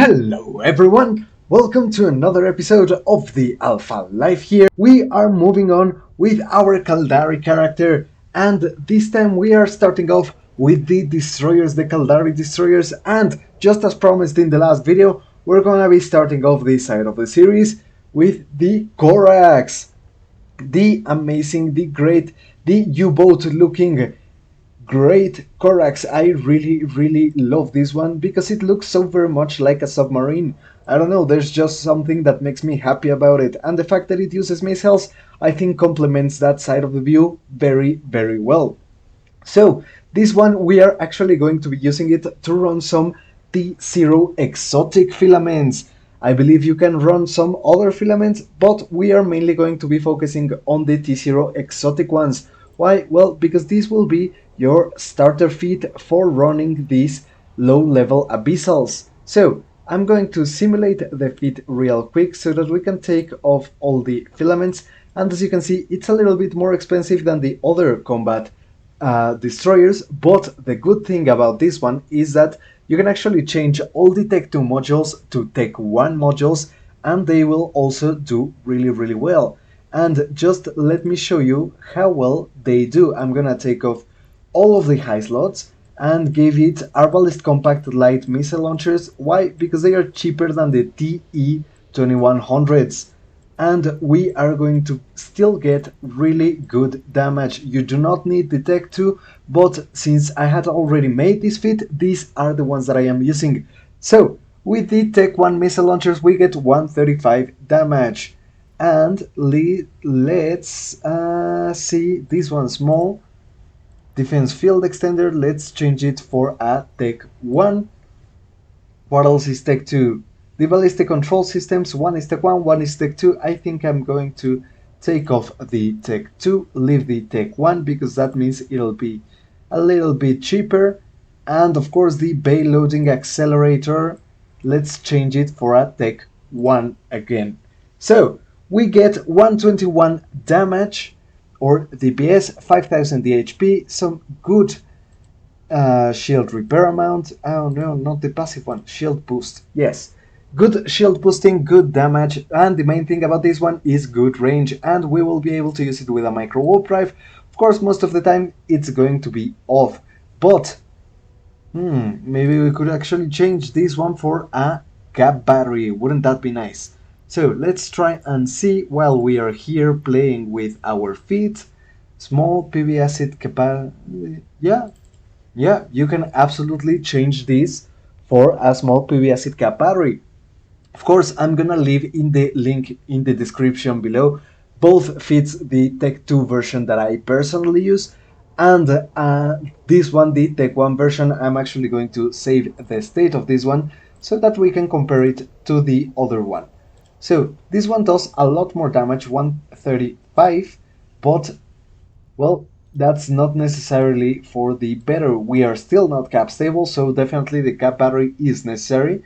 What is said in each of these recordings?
Hello everyone, welcome to another episode of the Alpha Life here. We are moving on with our Kaldari character, and this time we are starting off with the Destroyers, the Kaldari Destroyers, and just as promised in the last video, we're gonna be starting off this side of the series with the Corax. The amazing, the great, the U-boat looking great Corax. I really love this one because it looks so very much like a submarine. I don't know, there's just something that makes me happy about it, and the fact that it uses missiles I think complements that side of the view very well. So this one we are actually going to be using it to run some T0 exotic filaments. I believe you can run some other filaments, but we are mainly going to be focusing on the T0 exotic ones. Why? Well, because this will be your starter feat for running these low-level abyssals. So I'm going to simulate the feat real quick so that we can take off all the filaments, and as you can see it's a little bit more expensive than the other combat destroyers, but the good thing about this one is that you can actually change all the Tech 2 modules to Tech 1 modules, and they will also do really well. And just let me show you how well they do. I'm gonna take off all of the high slots and give it Arbalest compact light missile launchers. Why? Because they are cheaper than the TE2100s, and we are going to still get really good damage. You do not need the Tech 2, but since I had already made this feat, these are the ones that I am using. So with the Tech 1 missile launchers we get 135 damage. And let's see, this one small defense field extender, let's change it for a Tech 1. What else is Tech 2? The ballistic control systems, one is Tech 1, one is Tech 2. I think I'm going to take off the Tech 2, leave the Tech 1, because that means it'll be a little bit cheaper. And of course the bay loading accelerator, let's change it for a Tech 1 again. So we get 121 damage or DPS, 5000 DHP, some good shield repair amount. Oh no, not the passive one, shield boost. Yes, good shield boosting, good damage, and the main thing about this one is good range, and we will be able to use it with a Microwarpdrive. Of course, most of the time it's going to be off, but maybe we could actually change this one for a cap battery. Wouldn't that be nice? So let's try and see while we are here playing with our feet. Small PV acid capacity. Yeah, you can absolutely change this for a small PV acid cap battery. Of course, I'm gonna leave in the link in the description below both feats, the Tech 2 version that I personally use, and this one, the Tech 1 version. I'm actually going to save the state of this one so that we can compare it to the other one. So this one does a lot more damage, 135, but well, that's not necessarily for the better. We are still not cap stable, so definitely the cap battery is necessary.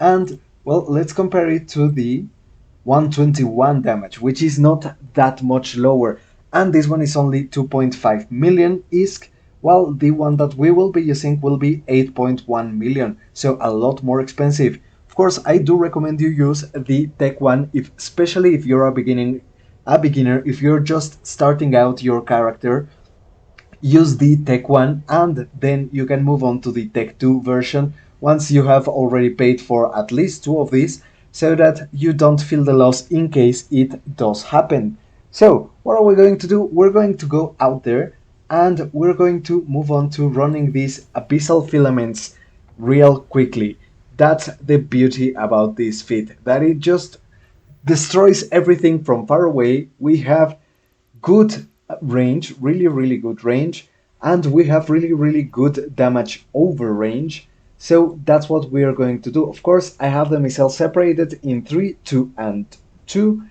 And well, let's compare it to the 121 damage, which is not that much lower. And this one is only 2.5 million ISK, while the one that we will be using will be 8.1 million, so a lot more expensive. Of course, I do recommend you use the Tech 1, especially if you're a beginner, if you're just starting out your character. Use the Tech 1 and then you can move on to the Tech 2 version once you have already paid for at least 2 of these, so that you don't feel the loss in case it does happen. So what are we going to do? We're going to go out there and we're going to move on to running these abyssal filaments real quickly. That's the beauty about this feat, that it just destroys everything from far away. We have good range, really good range, and we have really good damage over range. So that's what we are going to do. Of course, I have the missile separated in 3, 2, and 2.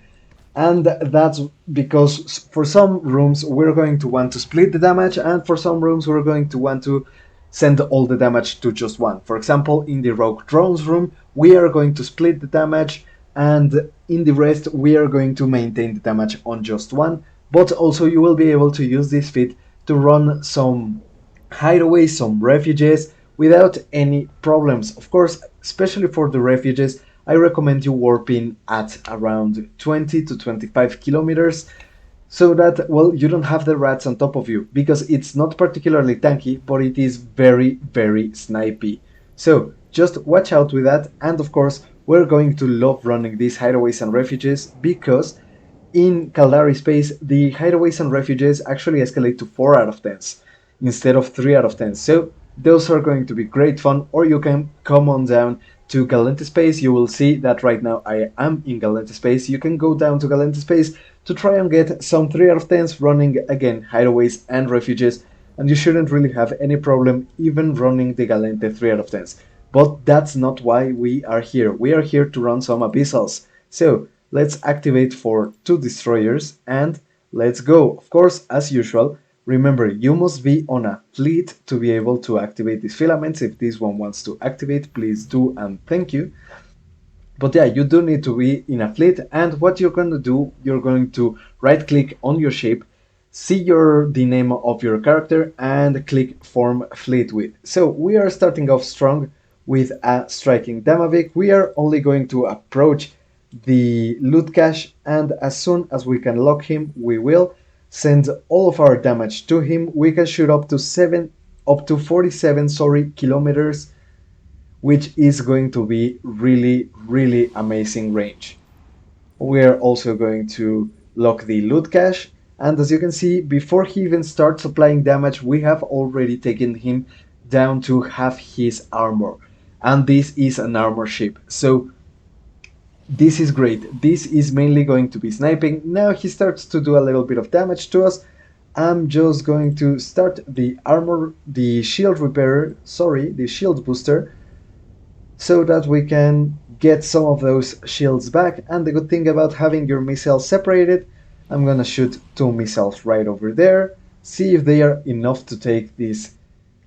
And that's because for some rooms we're going to want to split the damage, and for some rooms we're going to want to send all the damage to just one. For example, in the rogue drones room we are going to split the damage, and in the rest we are going to maintain the damage on just one. But also you will be able to use this feat to run some hideaways, some refuges, without any problems. Of course, especially for the refuges, I recommend you warping at around 20 to 25 kilometers so that, well, you don't have the rats on top of you, because it's not particularly tanky, but it is very, very snipey. So just watch out with that. And of course, we're going to love running these hideaways and refuges, because in Caldari space, the hideaways and refuges actually escalate to 4 out of 10s instead of 3 out of 10. So those are going to be great fun. Or you can come on down to Galente space. You will see that right now I am in Galente space. You can go down to Galente space to try and get some 3 out of 10s running again hideaways and refuges, and you shouldn't really have any problem even running the Galente 3 out of 10s. But that's not why we are here. We are here to run some abyssals. So let's activate for 2 destroyers and let's go. Of course, as usual, remember you must be on a fleet to be able to activate these filaments. If this one wants to activate, please do, and thank you. But yeah, you do need to be in a fleet, and what you're going to do, you're going to right click on your ship, see the name of your character, and click form fleet with. So we are starting off strong with a striking Damavik. We are only going to approach the loot cache, and as soon as we can lock him, we will send all of our damage to him. We can shoot up to 47 kilometers, which is going to be really, really amazing range. We are also going to lock the loot cache, and as you can see, before he even starts applying damage, we have already taken him down to half his armor, and this is an armor ship, so this is great. This is mainly going to be sniping. Now he starts to do a little bit of damage to us. I'm just going to start the shield repairer, the shield booster, so that we can get some of those shields back. And the good thing about having your missiles separated, I'm gonna shoot 2 missiles right over there, see if they are enough to take this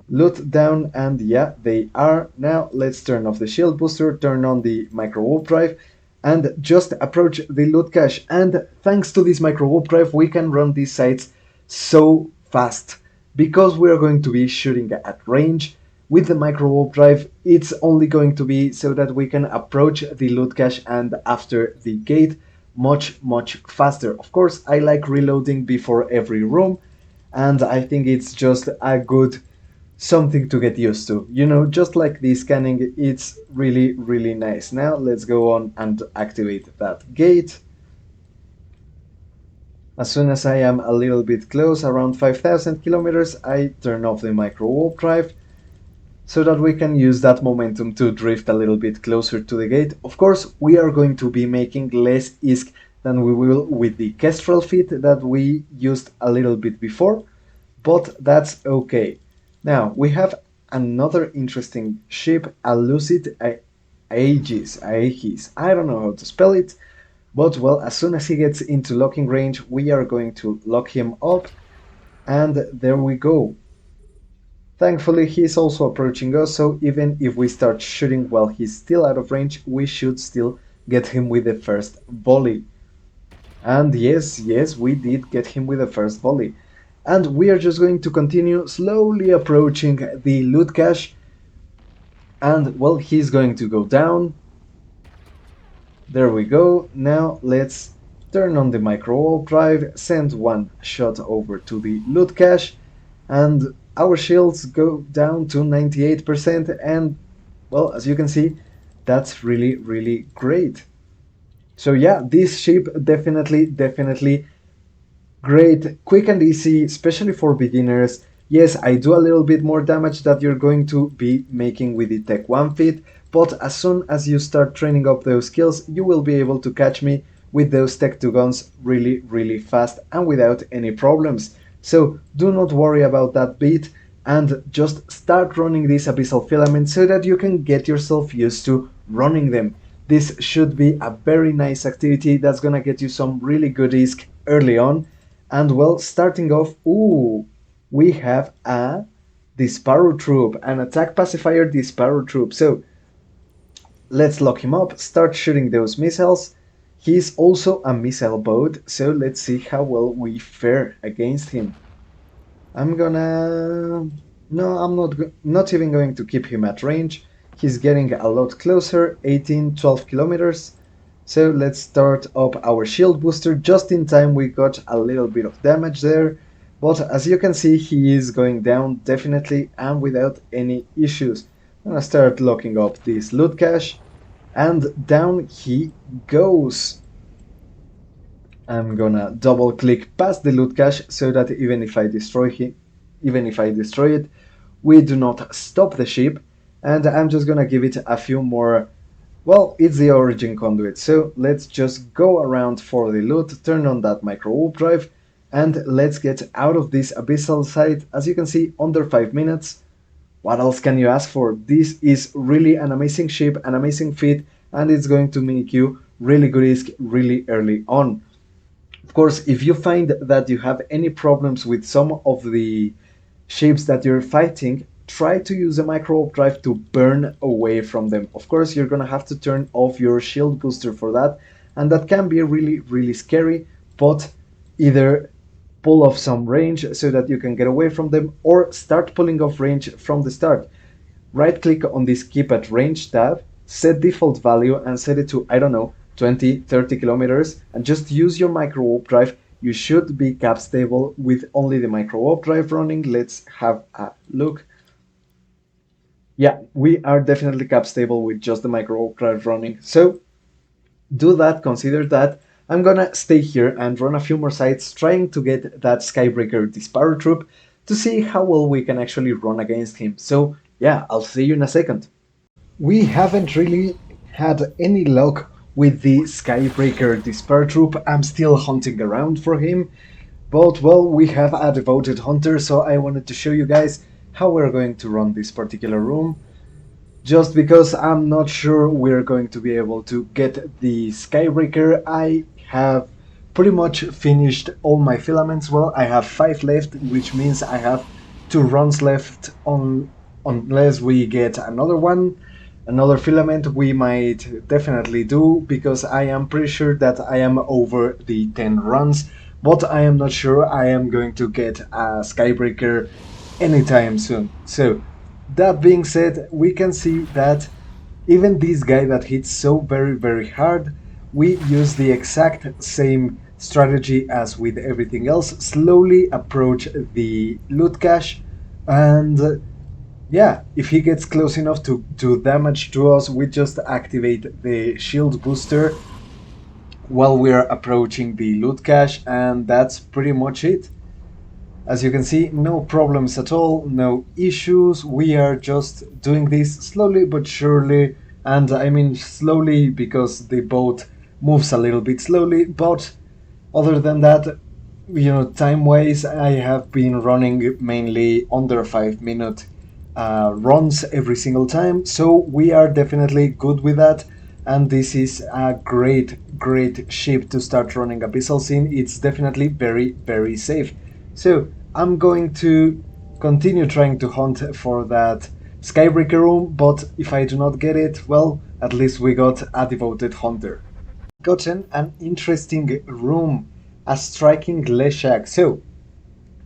loot down, and yeah, they are. Now let's turn off the shield booster, turn on the Microwarpdrive, and just approach the loot cache. And thanks to this Microwarpdrive, we can run these sites so fast, because we are going to be shooting at range. With the Microwarpdrive, it's only going to be so that we can approach the loot cache and after the gate much, much faster. Of course, I like reloading before every room, and I think it's just a good something to get used to. You know, just like the scanning, it's really, really nice. Now let's go on and activate that gate. As soon as I am a little bit close, around 5,000 kilometers, I turn off the Microwarpdrive, so that we can use that momentum to drift a little bit closer to the gate. Of course, we are going to be making less ISK than we will with the Kestrel feat that we used a little bit before, but that's okay. Now, we have another interesting ship, a Lucid Aegis, I don't know how to spell it, but well, as soon as he gets into locking range, we are going to lock him up, and there we go. Thankfully, he's also approaching us, so even if we start shooting while he's still out of range, we should still get him with the first volley. And yes, we did get him with the first volley. And we are just going to continue slowly approaching the loot cache. And well, he's going to go down. There we go. Now let's turn on the Microwarpdrive, send 1 shot over to the loot cache, and our shields go down to 98%, and well, as you can see, that's really, really great. So yeah, this ship definitely great, quick and easy, especially for beginners. Yes, I do a little bit more damage that you're going to be making with the Tech 1 feat, but as soon as you start training up those skills, you will be able to catch me with those Tech 2 guns really, really fast and without any problems. So do not worry about that bit, and just start running these abyssal filaments so that you can get yourself used to running them. This should be a very nice activity that's gonna get you some really good ISK early on. And well, starting off, we have a Disparu troop, an attack pacifier Disparu troop. So let's lock him up, start shooting those missiles. He's also a missile boat, so let's see how well we fare against him. I'm gonna No, I'm not even going to keep him at range. He's getting a lot closer, 18, 12 kilometers. So let's start up our shield booster. Just in time we got a little bit of damage there. But as you can see, he is going down definitely and without any issues. I'm gonna start locking up this loot cache. And down he goes. I'm gonna double click past the loot cache so that even if I destroy it, we do not stop the ship. And I'm just gonna give it a few more. Well, it's the origin conduit, so let's just go around for the loot, turn on that Microwarpdrive, and let's get out of this abyssal site. As you can see, under 5 minutes. What else can you ask for? This is really an amazing ship, an amazing feat, and it's going to make you really good ISK really early on. Of course, if you find that you have any problems with some of the ships that you're fighting, try to use a Microwarpdrive to burn away from them. Of course, you're gonna have to turn off your shield booster for that, and that can be really, really scary, but either pull off some range so that you can get away from them, or start pulling off range from the start. Right click on this keep at range tab, set default value and set it to, I don't know, 20, 30 kilometers, and just use your Microwarpdrive. You should be cap stable with only the Microwarpdrive running. Let's have a look. Yeah, we are definitely cap stable with just the Microwarpdrive running. So do that, consider that. I'm gonna stay here and run a few more sites trying to get that Skybreaker Dispower Troop to see how well we can actually run against him. So yeah, I'll see you in a second. We haven't really had any luck with the Skybreaker Despair Troop. I'm still hunting around for him, but well, we have a devoted hunter, so I wanted to show you guys how we're going to run this particular room. Just because I'm not sure we're going to be able to get the Skybreaker, I have pretty much finished all my filaments. Well, I have 5 left, which means I have 2 runs left unless we get another one. Another filament we might definitely do, because I am pretty sure that I am over the 10 runs, but I am not sure I am going to get a Skybreaker anytime soon. So that being said, we can see that even this guy that hits so very hard, we use the exact same strategy as with everything else. Slowly approach the loot cache, and yeah, if he gets close enough to do damage to us, we just activate the shield booster while we're approaching the loot cache, and that's pretty much it. As you can see, no problems at all, no issues. We are just doing this slowly but surely, and I mean slowly because the boat moves a little bit slowly, but other than that, time-wise, I have been running mainly under 5-minute runs every single time, so we are definitely good with that. And this is a great ship to start running abyssals in. It's definitely very safe. So I'm going to continue trying to hunt for that Skybreaker room, but if I do not get it, well, at least we got a devoted hunter. Gotten an interesting room, a striking Leshak. So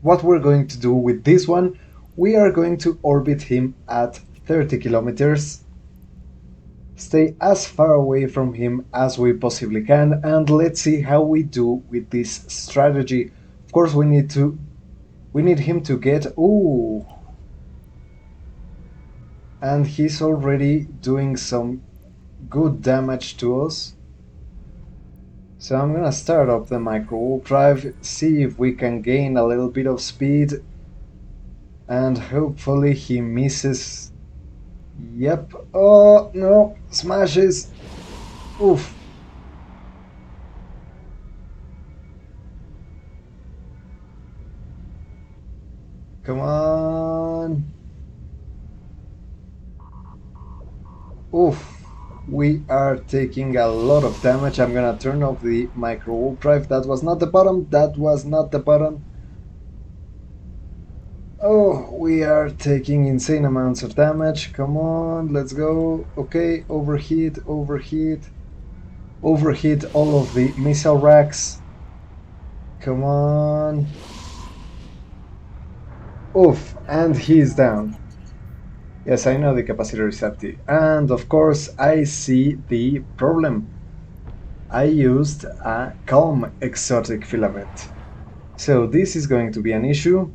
what we're going to do with this one, we are going to orbit him at 30 kilometers, stay as far away from him as we possibly can, and let's see how we do with this strategy. Of course, we need him to get, ooh, and he's already doing some good damage to us. So I'm gonna start up the Microwarpdrive, see if we can gain a little bit of speed, and hopefully he misses. Yep. Oh no, smashes. Oof. Come on. Oof. We are taking a lot of damage. I'm gonna turn off the Microwarpdrive. That was not the button. That was not the button. Oh, we are taking insane amounts of damage. Come on, let's go. Okay, overheat. Overheat all of the missile racks. Come on. Oof, and he's down. Yes, I know the capacitor is empty. And of course, I see the problem. I used a calm exotic filament. So this is going to be an issue.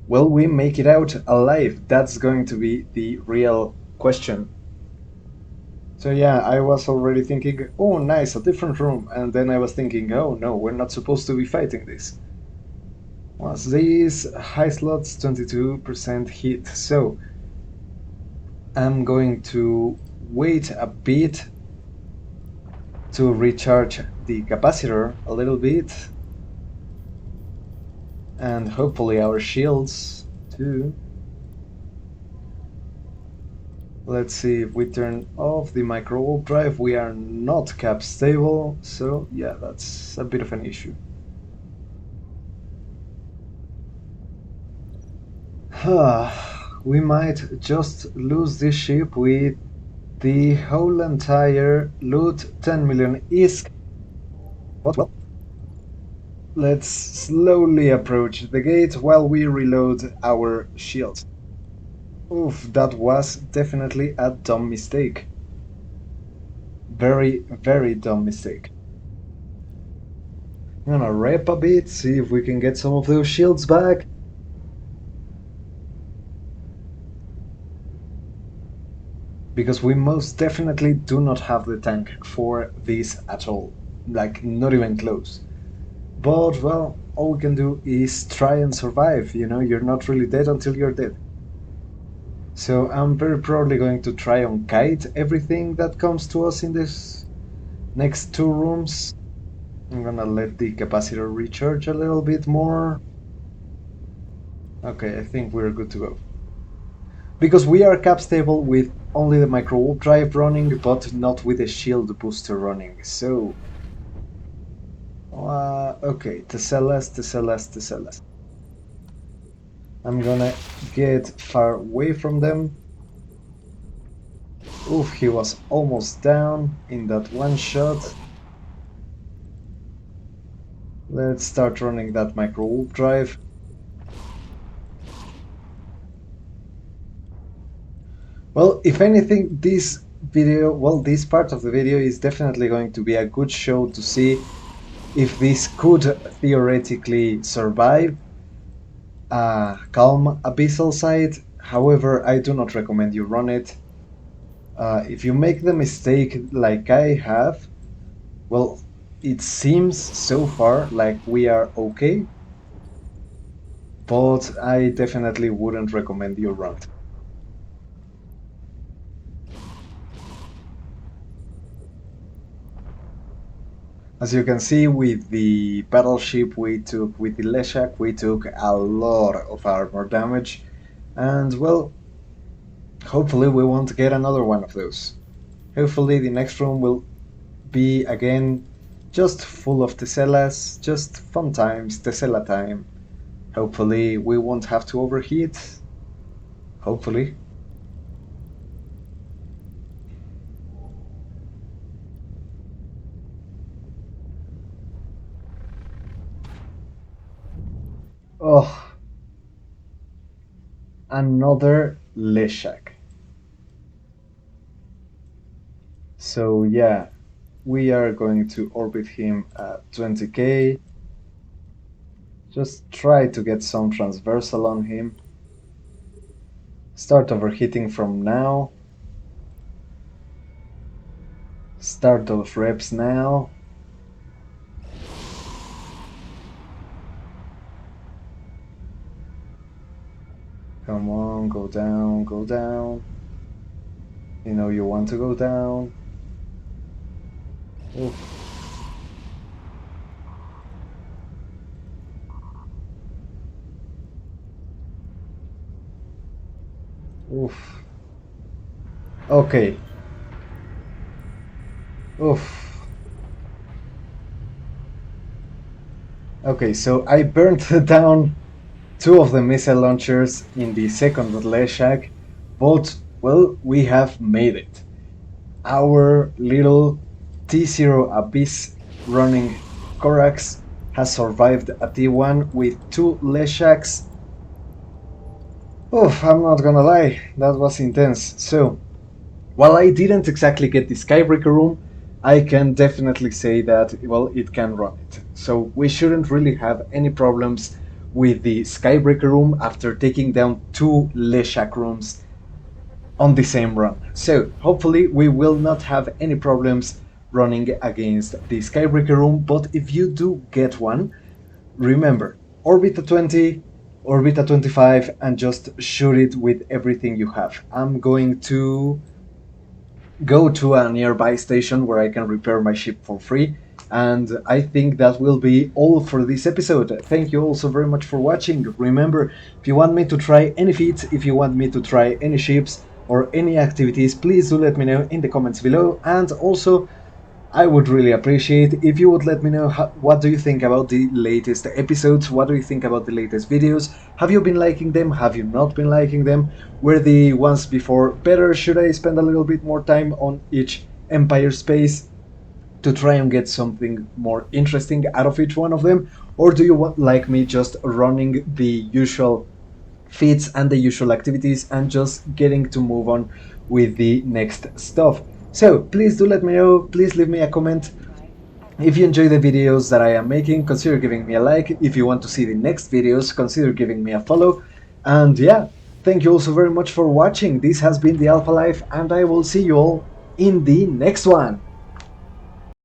Will we make it out alive? That's going to be the real question. So yeah, I was already thinking, oh nice, a different room. And then I was thinking, oh no, we're not supposed to be fighting this. What's this? High slots, 22% hit. So I'm going to wait a bit to recharge the capacitor a little bit. And hopefully our shields too. Let's see, if we turn off the Microwarpdrive, we are not cap stable, so yeah, that's a bit of an issue. We might just lose this ship with the whole entire loot. 10 million ISK. But well, let's slowly approach the gate while we reload our shields. Oof, that was definitely a dumb mistake. Very, very dumb mistake. I'm gonna rep a bit, see if we can get some of those shields back. Because we most definitely do not have the tank for this at all. Like, not even close. But, well, all we can do is try and survive, you know, you're not really dead until you're dead. So I'm very probably going to try and kite everything that comes to us in this next two rooms. I'm gonna let the capacitor recharge a little bit more. Okay, I think we're good to go. Because we are cap stable with only the Microwarpdrive running, but not with the shield booster running, so... okay, Tesselas. I'm gonna get far away from them. Oof, he was almost down in that one shot. Let's start running that Microwarpdrive. Well, if anything, this part of the video is definitely going to be a good show to see if this could theoretically survive a calm abyssal side. However, I do not recommend you run it. If you make the mistake like I have, well, it seems so far like we are okay, but I definitely wouldn't recommend you run it. As you can see, with the battleship with the Leshak, we took a lot of armor damage, and well, hopefully we won't get another one of those. Hopefully the next room will be again just full of Tesselas, just fun times, Tessela time. Hopefully we won't have to overheat. Hopefully. Oh, another Leshak. So yeah, we are going to orbit him at 20k. Just try to get some transversal on him. Start overheating from now. Start those reps now. Come on, go down, go down. You know you want to go down. Oof. Oof. Okay. Oof. Okay, so I burnt down two of the missile launchers in the second Leshak, but, well, we have made it. Our little T0 Abyss running Corax has survived a T1 with two Leshaks Oh, I'm not gonna lie, that was intense. So, while I didn't exactly get the Skybreaker room, I can definitely say that, well, it can run it. So we shouldn't really have any problems with the Skybreaker room after taking down two Leshak rooms on the same run. So hopefully we will not have any problems running against the Skybreaker room, but if you do get one, remember, Orbita 20, Orbita 25, and just shoot it with everything you have. I'm going to go to a nearby station where I can repair my ship for free. And I think that will be all for this episode. Thank you all so very much for watching. Remember, if you want me to try any feats, if you want me to try any ships or any activities, please do let me know in the comments below. And also, I would really appreciate if you would let me know what do you think about the latest episodes, what do you think about the latest videos, have you been liking them, have you not been liking them, were the ones before better, should I spend a little bit more time on each empire space to try and get something more interesting out of each one of them, or do you want like me just running the usual feats and the usual activities and just getting to move on with the next stuff. So please do let me know, please leave me a comment. If you enjoy the videos that I am making, consider giving me a like. If you want to see the next videos, consider giving me a follow. And yeah, thank you also very much for watching. This has been the Alpha Life, and I will see you all in the next one.